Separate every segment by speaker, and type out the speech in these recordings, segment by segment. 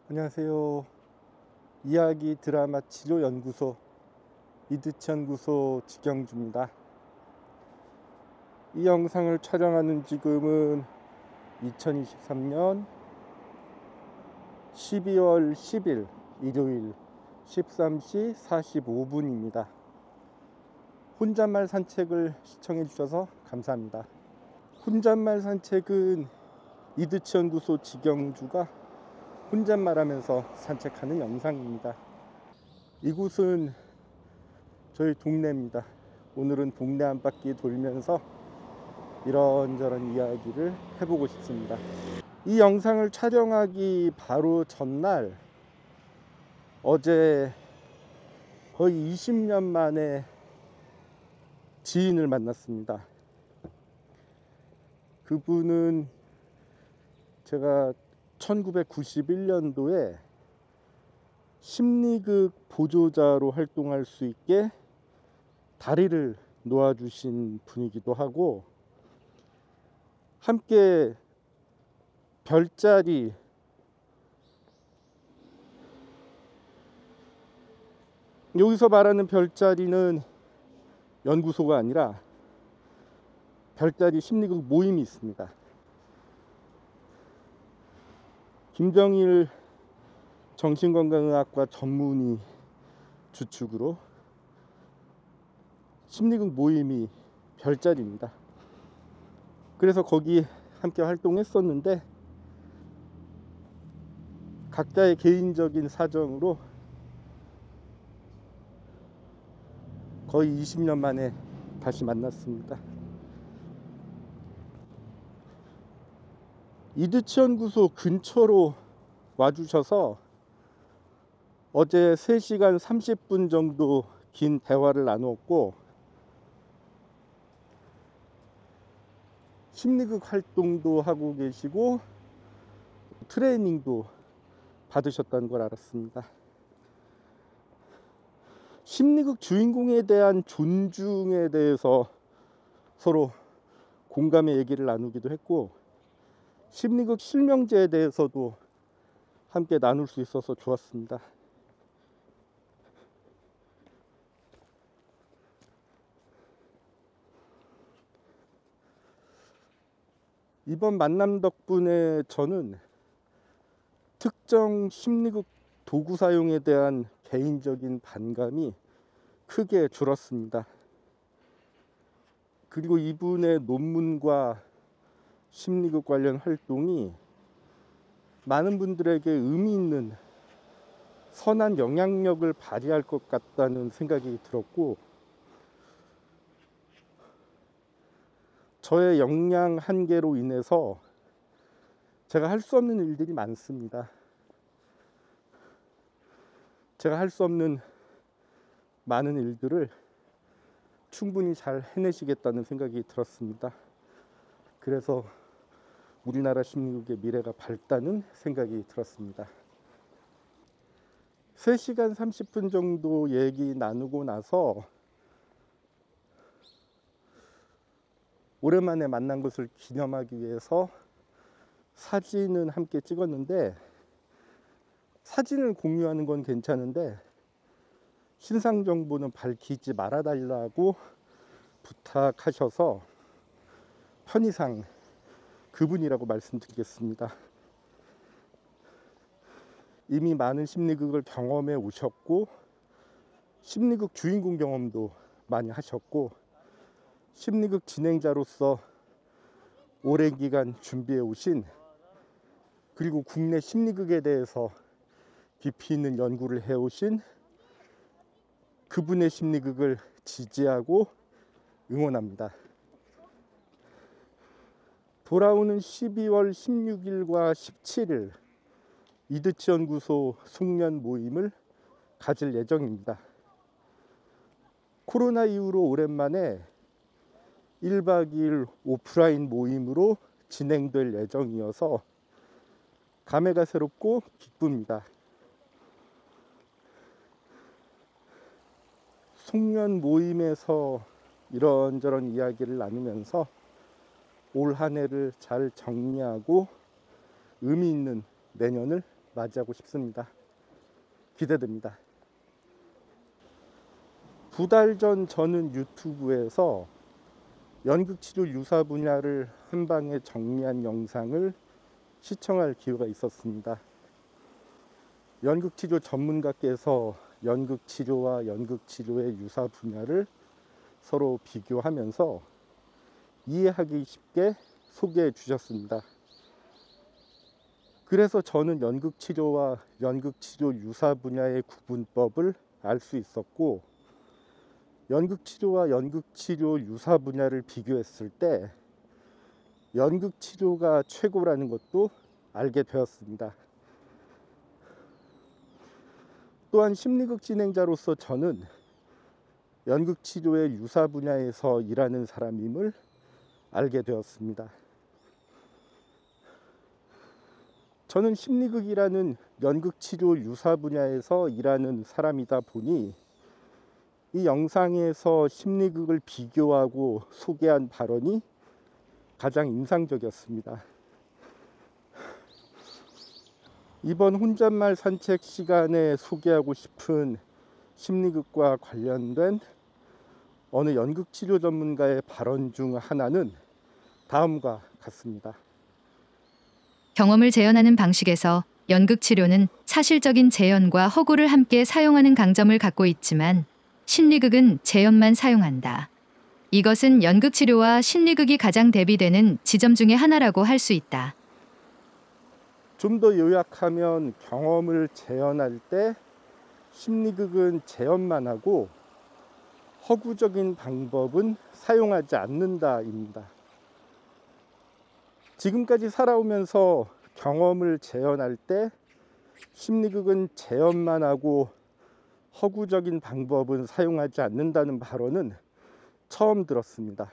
Speaker 1: 안녕하세요. 이야기 드라마 치료 연구소 이드치 연구소 지경주입니다. 이 영상을 촬영하는 지금은 2023년 12월 10일 일요일 13시 45분입니다. 혼잣말 산책을 시청해 주셔서 감사합니다. 혼잣말 산책은 이드치 연구소 지경주가 혼잣말하면서 산책하는 영상입니다. 이곳은 저희 동네입니다. 오늘은 동네 한 바퀴 돌면서 이런저런 이야기를 해보고 싶습니다. 이 영상을 촬영하기 바로 전날, 어제 거의 20년 만에 지인을 만났습니다. 그분은 제가 1991년도에 심리극 보조자로 활동할 수 있게 다리를 놓아주신 분이기도 하고, 함께 별자리, 여기서 말하는 별자리는 연구소가 아니라 별자리 심리극 모임이 있습니다. 김정일 정신건강의학과 전문의 주축으로 심리극 모임이 별자리입니다. 그래서 거기 함께 활동했었는데, 각자의 개인적인 사정으로 거의 20년 만에 다시 만났습니다. 이드치 연구소 근처로 와주셔서 어제 3시간 30분 정도 긴 대화를 나누었고, 심리극 활동도 하고 계시고 트레이닝도 받으셨다는 걸 알았습니다. 심리극 주인공에 대한 존중에 대해서 서로 공감의 얘기를 나누기도 했고, 심리극 실명제에 대해서도 함께 나눌 수 있어서 좋았습니다. 이번 만남 덕분에 저는 특정 심리극 도구 사용에 대한 개인적인 반감이 크게 줄었습니다. 그리고 이분의 논문과 심리극 관련 활동이 많은 분들에게 의미 있는 선한 영향력을 발휘할 것 같다는 생각이 들었고, 저의 역량 한계로 인해서 제가 할 수 없는 일들이 많습니다. 제가 할 수 없는 많은 일들을 충분히 잘 해내시겠다는 생각이 들었습니다. 그래서 우리나라 심리극의 미래가 밝다는 생각이 들었습니다. 3시간 30분 정도 얘기 나누고 나서 오랜만에 만난 것을 기념하기 위해서 사진은 함께 찍었는데, 사진을 공유하는 건 괜찮은데 신상 정보는 밝히지 말아달라고 부탁하셔서 편의상 그분이라고 말씀드리겠습니다. 이미 많은 심리극을 경험해 오셨고, 심리극 주인공 경험도 많이 하셨고, 심리극 진행자로서 오랜 기간 준비해 오신, 그리고 국내 심리극에 대해서 깊이 있는 연구를 해오신 그분의 심리극을 지지하고 응원합니다. 돌아오는 12월 16일과 17일 이드치 연구소 숙면 모임을 가질 예정입니다. 코로나 이후로 오랜만에 1박 2일 오프라인 모임으로 진행될 예정이어서 감회가 새롭고 기쁩니다. 숙면 모임에서 이런저런 이야기를 나누면서 올 한 해를 잘 정리하고 의미 있는 내년을 맞이하고 싶습니다. 기대됩니다. 2달 전 저는 유튜브에서 연극치료 유사 분야를 한 방에 정리한 영상을 시청할 기회가 있었습니다. 연극치료 전문가께서 연극치료와 연극치료의 유사 분야를 서로 비교하면서 이해하기 쉽게 소개해 주셨습니다. 그래서 저는 연극치료와 연극치료 유사 분야의 구분법을 알 수 있었고, 연극치료와 연극치료 유사 분야를 비교했을 때 연극치료가 최고라는 것도 알게 되었습니다. 또한 심리극 진행자로서 저는 연극치료의 유사 분야에서 일하는 사람임을 알게 되었습니다. 저는 심리극이라는 연극치료 유사 분야에서 일하는 사람이다 보니 이 영상에서 심리극을 비교하고 소개한 발언이 가장 인상적이었습니다. 이번 혼잣말 산책 시간에 소개하고 싶은 심리극과 관련된 어느 연극치료 전문가의 발언 중 하나는 다음과 같습니다.
Speaker 2: 경험을 재현하는 방식에서 연극치료는 사실적인 재현과 허구를 함께 사용하는 강점을 갖고 있지만 심리극은 재현만 사용한다. 이것은 연극치료와 심리극이 가장 대비되는 지점 중에 하나라고 할 수 있다.
Speaker 1: 좀 더 요약하면 경험을 재현할 때 심리극은 재현만 하고 허구적인 방법은 사용하지 않는다입니다. 지금까지 살아오면서 경험을 재현할 때 심리극은 재현만 하고 허구적인 방법은 사용하지 않는다는 발언은 처음 들었습니다.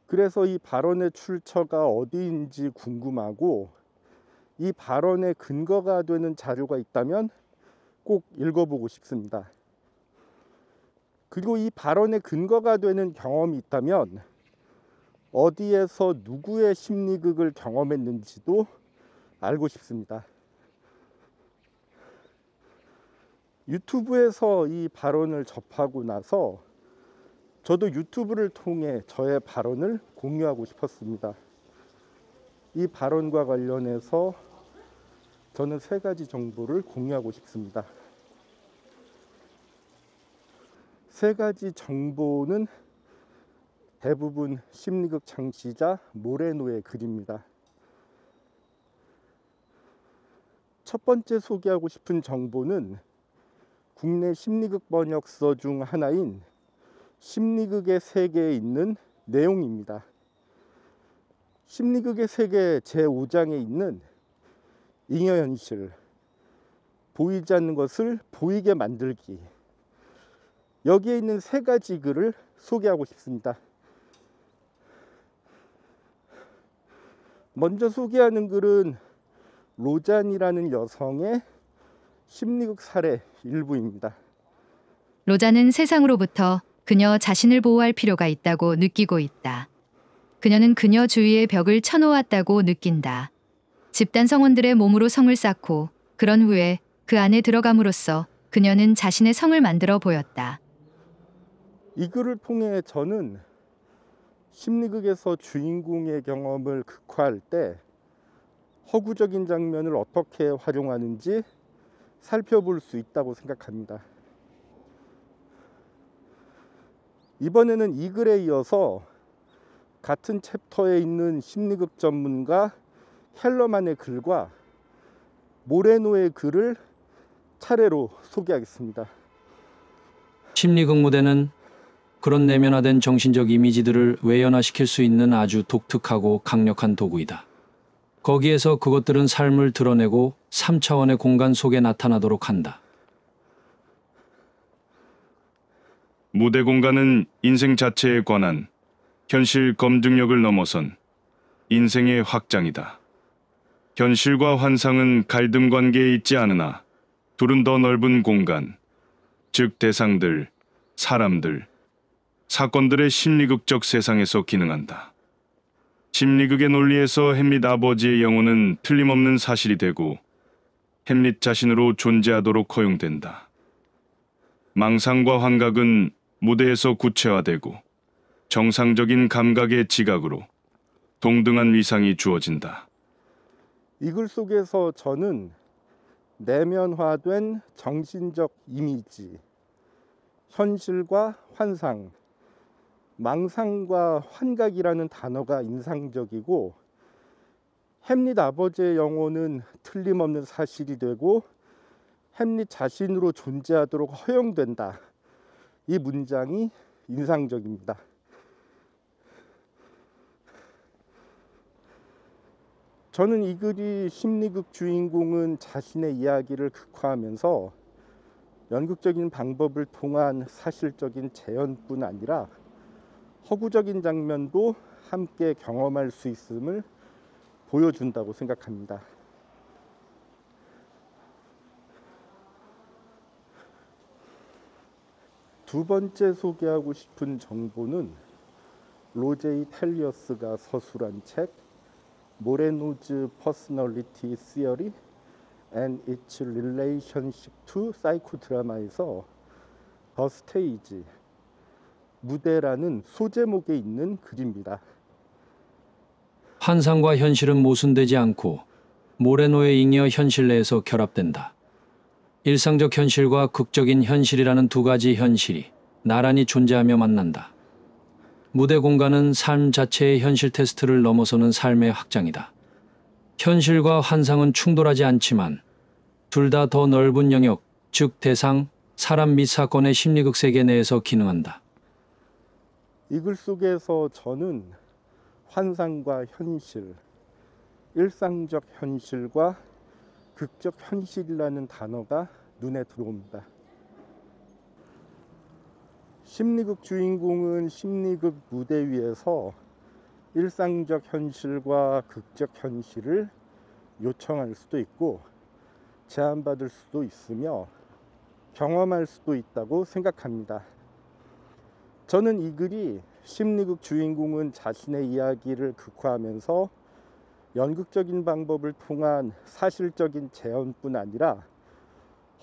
Speaker 1: 그래서 이 발언의 출처가 어디인지 궁금하고 이 발언의 근거가 되는 자료가 있다면 꼭 읽어보고 싶습니다. 그리고 이 발언의 근거가 되는 경험이 있다면 어디에서 누구의 심리극을 경험했는지도 알고 싶습니다. 유튜브에서 이 발언을 접하고 나서 저도 유튜브를 통해 저의 발언을 공유하고 싶었습니다. 이 발언과 관련해서 저는 3가지 정보를 공유하고 싶습니다. 3가지 정보는 대부분 심리극 창시자 모레노의 글입니다. 첫 번째 소개하고 싶은 정보는 국내 심리극 번역서 중 하나인 심리극의 세계에 있는 내용입니다. 심리극의 세계 제5장에 있는 잉여현실, 보이지 않는 것을 보이게 만들기, 여기에 있는 3가지 글을 소개하고 싶습니다. 먼저 소개하는 글은 로잔이라는 여성의 심리극 사례 일부입니다.
Speaker 2: 로잔은 세상으로부터 그녀 자신을 보호할 필요가 있다고 느끼고 있다. 그녀는 그녀 주위의 벽을 쳐놓았다고 느낀다. 집단 성원들의 몸으로 성을 쌓고 그런 후에 그 안에 들어감으로써 그녀는 자신의 성을 만들어 보였다.
Speaker 1: 이 글을 통해 저는 심리극에서 주인공의 경험을 극화할 때 허구적인 장면을 어떻게 활용하는지 살펴볼 수 있다고 생각합니다. 이번에는 이 글에 이어서 같은 챕터에 있는 심리극 전문가 헬러만의 글과 모레노의 글을 차례로 소개하겠습니다.
Speaker 3: 심리극 무대는 그런 내면화된 정신적 이미지들을 외연화시킬 수 있는 아주 독특하고 강력한 도구이다. 거기에서 그것들은 삶을 드러내고 3차원의 공간 속에 나타나도록 한다.
Speaker 4: 무대 공간은 인생 자체에 관한 현실 검증력을 넘어선 인생의 확장이다. 현실과 환상은 갈등 관계에 있지 않으나 둘은 더 넓은 공간, 즉 대상들, 사람들, 사건들의 심리극적 세상에서 기능한다. 심리극의 논리에서 햄릿 아버지의 영혼은 틀림없는 사실이 되고 햄릿 자신으로 존재하도록 허용된다. 망상과 환각은 무대에서 구체화되고 정상적인 감각의 지각으로 동등한 위상이 주어진다.
Speaker 1: 이 글 속에서 저는 내면화된 정신적 이미지, 현실과 환상, 망상과 환각이라는 단어가 인상적이고, 햄릿 아버지의 영혼은 틀림없는 사실이 되고 햄릿 자신으로 존재하도록 허용된다. 이 문장이 인상적입니다. 저는 이 글이 심리극 주인공은 자신의 이야기를 극화하면서 연극적인 방법을 통한 사실적인 재현뿐 아니라 허구적인 장면도 함께 경험할 수 있음을 보여준다고 생각합니다. 두 번째 소개하고 싶은 정보는 로제이 텔리어스가 서술한 책 모레노즈 퍼스널리티 시어리 and its relationship to psychodrama에서 더 스테이지, 무대라는 소제목에 있는 글입니다.
Speaker 3: 환상과 현실은 모순되지 않고 모레노의 잉여 현실 내에서 결합된다. 일상적 현실과 극적인 현실이라는 두 가지 현실이 나란히 존재하며 만난다. 무대 공간은 삶 자체의 현실 테스트를 넘어서는 삶의 확장이다. 현실과 환상은 충돌하지 않지만 둘 다 더 넓은 영역, 즉 대상, 사람 및 사건의 심리극 세계 내에서 기능한다.
Speaker 1: 이 글 속에서 저는 환상과 현실, 일상적 현실과 극적 현실이라는 단어가 눈에 들어옵니다. 심리극 주인공은 심리극 무대 위에서 일상적 현실과 극적 현실을 요청할 수도 있고 제안받을 수도 있으며 경험할 수도 있다고 생각합니다. 저는 이 글이 심리극 주인공은 자신의 이야기를 극화하면서 연극적인 방법을 통한 사실적인 재현뿐 아니라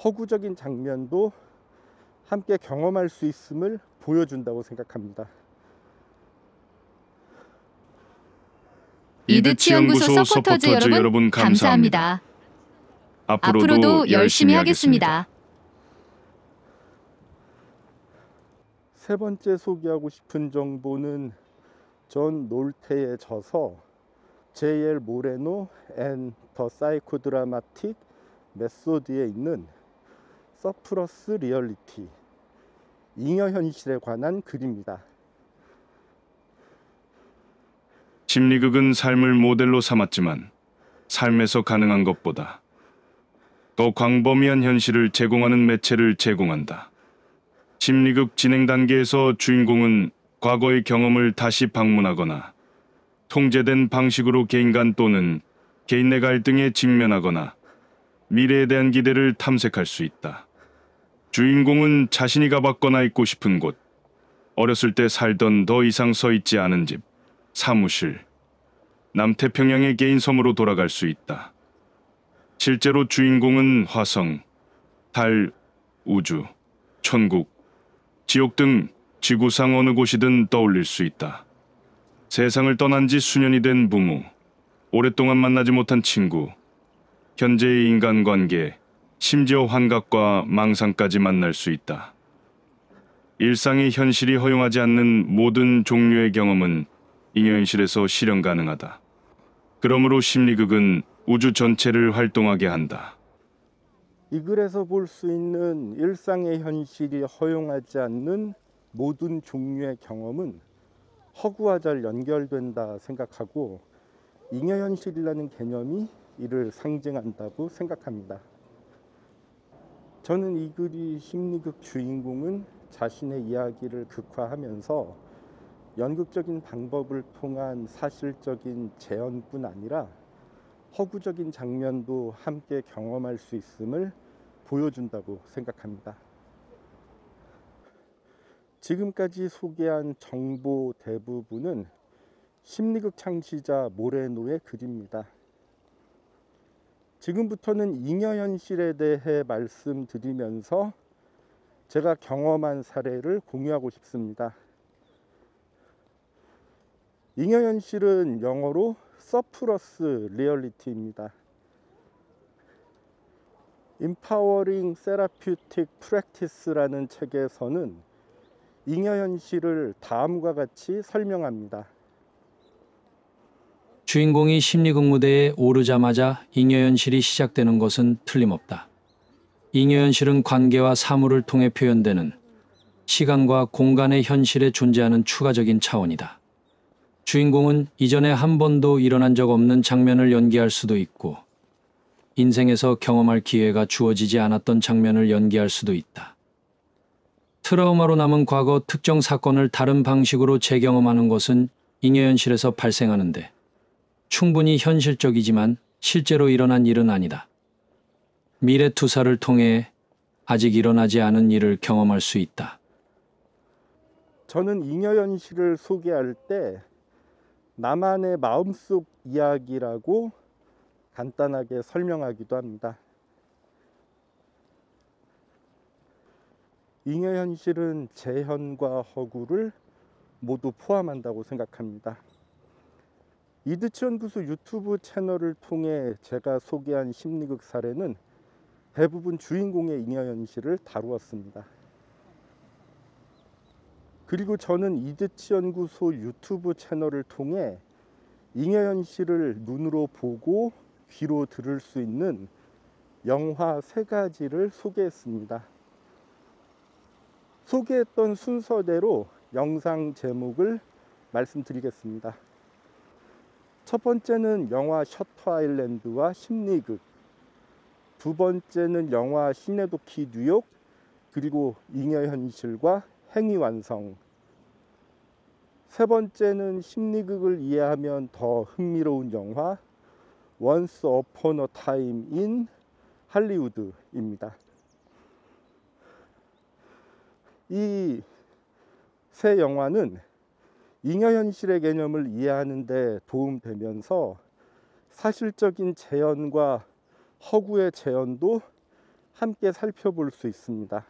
Speaker 1: 허구적인 장면도 함께 경험할 수 있음을 보여준다고 생각합니다.
Speaker 2: 이드치 연구소 서포터즈 여러분 감사합니다. 앞으로도 열심히 하겠습니다.
Speaker 1: 세 번째 소개하고 싶은 정보는 존 놀테의 저서 J.L. 모레노 and the Psychodramatic Method에 있는 서프러스 리얼리티, 잉여 현실에 관한 글입니다.
Speaker 4: 심리극은 삶을 모델로 삼았지만 삶에서 가능한 것보다 더 광범위한 현실을 제공하는 매체를 제공한다. 심리극 진행 단계에서 주인공은 과거의 경험을 다시 방문하거나 통제된 방식으로 개인 간 또는 개인 내 갈등에 직면하거나 미래에 대한 기대를 탐색할 수 있다. 주인공은 자신이 가봤거나 있고 싶은 곳, 어렸을 때 살던 더 이상 서 있지 않은 집, 사무실, 남태평양의 개인 섬으로 돌아갈 수 있다. 실제로 주인공은 화성, 달, 우주, 천국, 지옥 등 지구상 어느 곳이든 떠올릴 수 있다. 세상을 떠난 지 수년이 된 부모, 오랫동안 만나지 못한 친구, 현재의 인간관계, 심지어 환각과 망상까지 만날 수 있다. 일상의 현실이 허용하지 않는 모든 종류의 경험은 잉여현실에서 실현 가능하다. 그러므로 심리극은 우주 전체를 활동하게 한다.
Speaker 1: 이 글에서 볼 수 있는 일상의 현실이 허용하지 않는 모든 종류의 경험은 허구와 잘 연결된다 생각하고 잉여현실이라는 개념이 이를 상징한다고 생각합니다. 저는 이 글이 심리극 주인공은 자신의 이야기를 극화하면서 연극적인 방법을 통한 사실적인 재현뿐 아니라 허구적인 장면도 함께 경험할 수 있음을 보여준다고 생각합니다. 지금까지 소개한 정보 대부분은 심리극 창시자 모레노의 글입니다. 지금부터는 잉여현실에 대해 말씀드리면서 제가 경험한 사례를 공유하고 싶습니다. 잉여현실은 영어로 서플러스 리얼리티입니다. Empowering Therapeutic Practice라는 책에서는 잉여현실을 다음과 같이 설명합니다.
Speaker 3: 주인공이 심리극 무대에 오르자마자 잉여현실이 시작되는 것은 틀림없다. 잉여현실은 관계와 사물을 통해 표현되는 시간과 공간의 현실에 존재하는 추가적인 차원이다. 주인공은 이전에 한 번도 일어난 적 없는 장면을 연기할 수도 있고 인생에서 경험할 기회가 주어지지 않았던 장면을 연기할 수도 있다. 트라우마로 남은 과거 특정 사건을 다른 방식으로 재경험하는 것은 잉여현실에서 발생하는데 충분히 현실적이지만 실제로 일어난 일은 아니다. 미래 투사를 통해 아직 일어나지 않은 일을 경험할 수 있다.
Speaker 1: 저는 잉여현실을 소개할 때 나만의 마음속 이야기라고 간단하게 설명하기도 합니다. 잉여현실은 재현과 허구를 모두 포함한다고 생각합니다. 이드치 연구소 유튜브 채널을 통해 제가 소개한 심리극 사례는 대부분 주인공의 잉여현실을 다루었습니다. 그리고 저는 이드치 연구소 유튜브 채널을 통해 잉여현실을 눈으로 보고 귀로 들을 수 있는 영화 3가지를 소개했습니다. 소개했던 순서대로 영상 제목을 말씀드리겠습니다. 첫 번째는 영화 셔터 아일랜드와 심리극, 두 번째는 영화 시네도키 뉴욕, 그리고 잉여현실과 행위완성, 세 번째는 심리극을 이해하면 더 흥미로운 영화 Once Upon a Time in 할리우드입니다. 이 세 영화는 잉여현실의 개념을 이해하는 데 도움되면서 사실적인 재현과 허구의 재현도 함께 살펴볼 수 있습니다.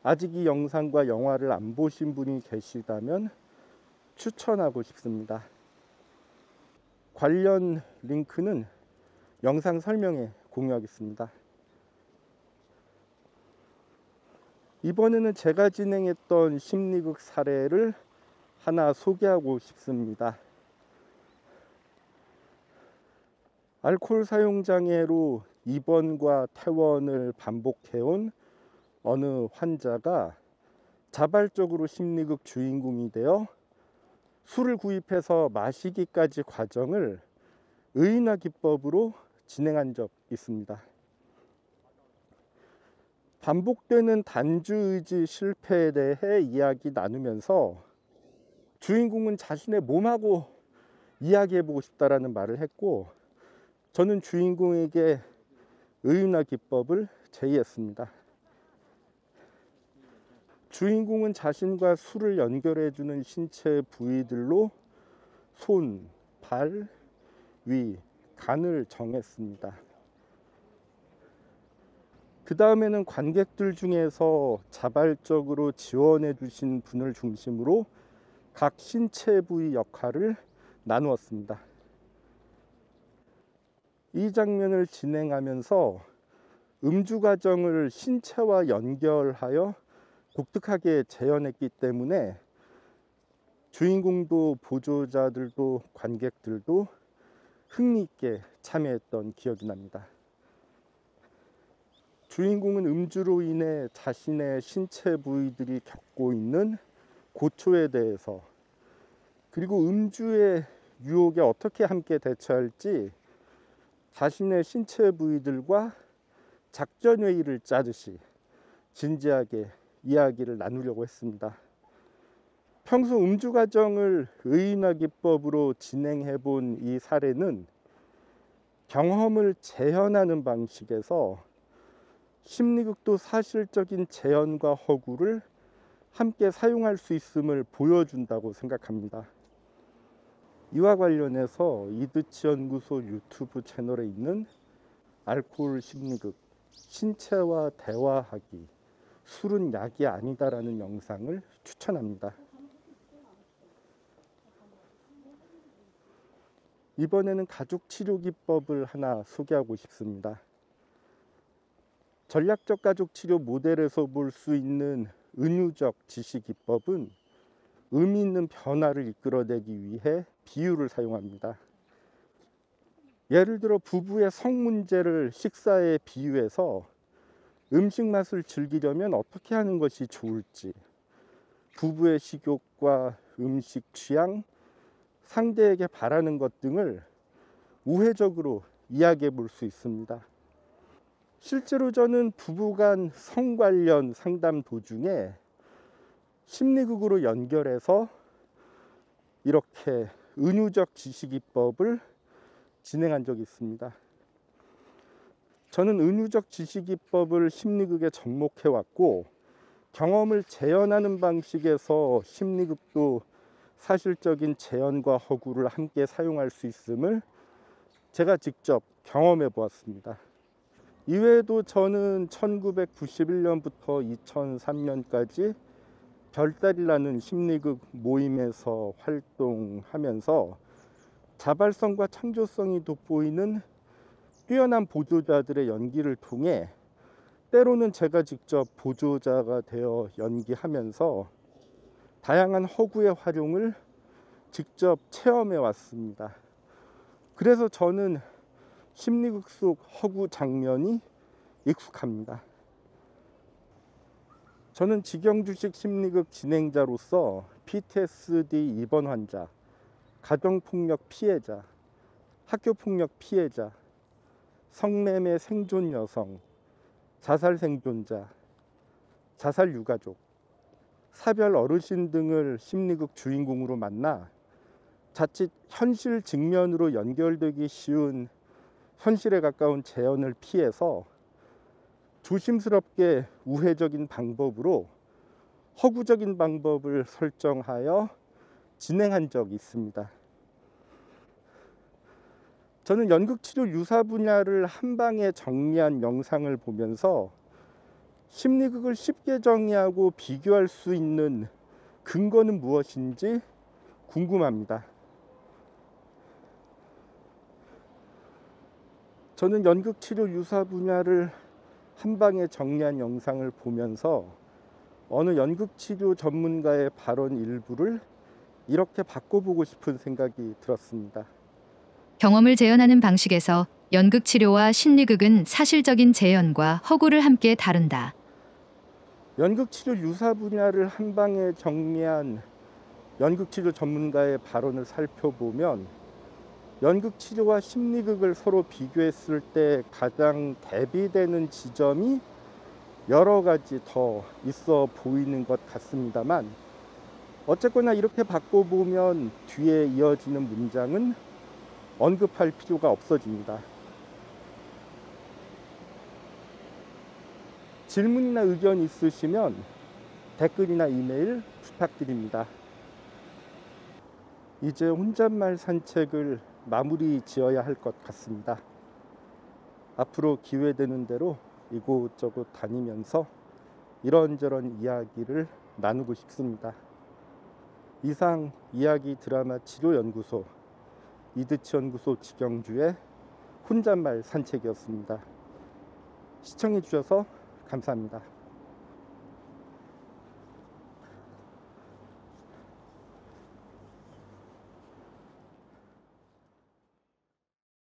Speaker 1: 아직 이 영상과 영화를 안 보신 분이 계시다면 추천하고 싶습니다. 관련 링크는 영상 설명에 공유하겠습니다. 이번에는 제가 진행했던 심리극 사례를 하나 소개하고 싶습니다. 알코올 사용 장애로 입원과 퇴원을 반복해온 어느 환자가 자발적으로 심리극 주인공이 되어 술을 구입해서 마시기까지 과정을 의인화 기법으로 진행한 적 있습니다. 반복되는 단주의지 실패에 대해 이야기 나누면서 주인공은 자신의 몸하고 이야기해보고 싶다라는 말을 했고, 저는 주인공에게 의인화 기법을 제의했습니다. 주인공은 자신과 술을 연결해주는 신체 부위들로 손, 발, 위, 간을 정했습니다. 그 다음에는 관객들 중에서 자발적으로 지원해 주신 분을 중심으로 각 신체 부위 역할을 나누었습니다. 이 장면을 진행하면서 음주 과정을 신체와 연결하여 독특하게 재현했기 때문에 주인공도 보조자들도 관객들도 흥미있게 참여했던 기억이 납니다. 주인공은 음주로 인해 자신의 신체 부위들이 겪고 있는 고초에 대해서, 그리고 음주의 유혹에 어떻게 함께 대처할지 자신의 신체 부위들과 작전회의를 짜듯이 진지하게 이야기를 나누려고 했습니다. 평소 음주 과정을 의인화 기법으로 진행해 본 이 사례는 경험을 재현하는 방식에서 심리극도 사실적인 재현과 허구를 함께 사용할 수 있음을 보여준다고 생각합니다. 이와 관련해서 이드치 연구소 유튜브 채널에 있는 알코올 심리극 신체와 대화하기 술은 약이 아니다라는 영상을 추천합니다. 이번에는 가족 치료 기법을 하나 소개하고 싶습니다. 전략적 가족 치료 모델에서 볼 수 있는 은유적 지시 기법은 의미 있는 변화를 이끌어내기 위해 비유를 사용합니다. 예를 들어 부부의 성 문제를 식사에 비유해서 음식 맛을 즐기려면 어떻게 하는 것이 좋을지, 부부의 식욕과 음식 취향, 상대에게 바라는 것 등을 우회적으로 이야기해 볼 수 있습니다. 실제로 저는 부부간 성 관련 상담 도중에 심리극으로 연결해서 이렇게 은유적 지시기법을 진행한 적이 있습니다. 저는 은유적 지시기법을 심리극에 접목해 왔고 경험을 재현하는 방식에서 심리극도 사실적인 재현과 허구를 함께 사용할 수 있음을 제가 직접 경험해 보았습니다. 이외에도 저는 1991년부터 2003년까지 별달이라는 심리극 모임에서 활동하면서 자발성과 창조성이 돋보이는 뛰어난 보조자들의 연기를 통해 때로는 제가 직접 보조자가 되어 연기하면서 다양한 허구의 활용을 직접 체험해 왔습니다. 그래서 저는 심리극 속 허구 장면이 익숙합니다. 저는 직영주식 심리극 진행자로서 PTSD 입원 환자, 가정폭력 피해자, 학교폭력 피해자, 성매매 생존 여성, 자살 생존자, 자살 유가족, 사별 어르신 등을 심리극 주인공으로 만나 자칫 현실 직면으로 연결되기 쉬운 현실에 가까운 재현을 피해서 조심스럽게 우회적인 방법으로 허구적인 방법을 설정하여 진행한 적이 있습니다. 저는 연극치료 유사 분야를 한 방에 정리한 영상을 보면서 심리극을 쉽게 정의하고 비교할 수 있는 근거는 무엇인지 궁금합니다. 저는 연극치료 유사 분야를 한 방에 정리한 영상을 보면서 어느 연극치료 전문가의 발언 일부를 이렇게 바꿔보고 싶은 생각이 들었습니다.
Speaker 2: 경험을 재현하는 방식에서 연극 치료와 심리극은 사실적인 재현과 허구를 함께 다룬다.
Speaker 1: 연극치료 유사 분야를 한 방에 정리한 연극치료 전문가의 발언을 살펴보면 연극치료와 심리극을 서로 비교했을 때 가장 대비되는 지점이 여러 가지 더 있어 보이는 것 같습니다만 어쨌거나 이렇게 바꿔보면 뒤에 이어지는 문장은 언급할 필요가 없어집니다. 질문이나 의견 있으시면 댓글이나 이메일 부탁드립니다. 이제 혼잣말 산책을 마무리 지어야 할 것 같습니다. 앞으로 기회 되는 대로 이곳저곳 다니면서 이런저런 이야기를 나누고 싶습니다. 이상 이야기 드라마 치료연구소 이드치 연구소 직영주의 혼잣말 산책이었습니다. 시청해 주셔서 감사합니다.